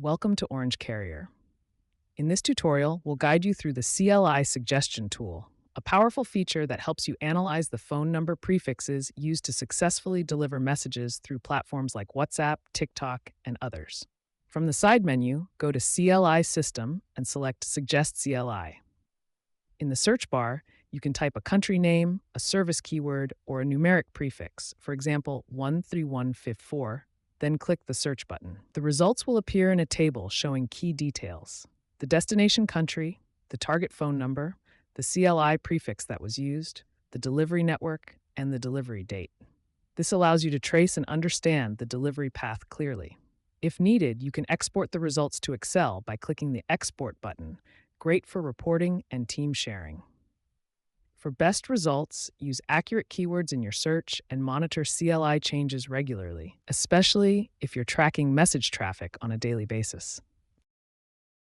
Welcome to Orange Carrier. In this tutorial, we'll guide you through the CLI Suggestion tool, a powerful feature that helps you analyze the phone number prefixes used to successfully deliver messages through platforms like WhatsApp, TikTok, and others. From the side menu, go to CLI System and select Suggest CLI. In the search bar, you can type a country name, a service keyword, or a numeric prefix, for example, 13154, then click the search button. The results will appear in a table showing key details: the destination country, the target phone number, the CLI prefix that was used, the delivery network, and the delivery date. This allows you to trace and understand the delivery path clearly. If needed, you can export the results to Excel by clicking the Export button, great for reporting and team sharing. For best results, use accurate keywords in your search and monitor CLI changes regularly, especially if you're tracking message traffic on a daily basis.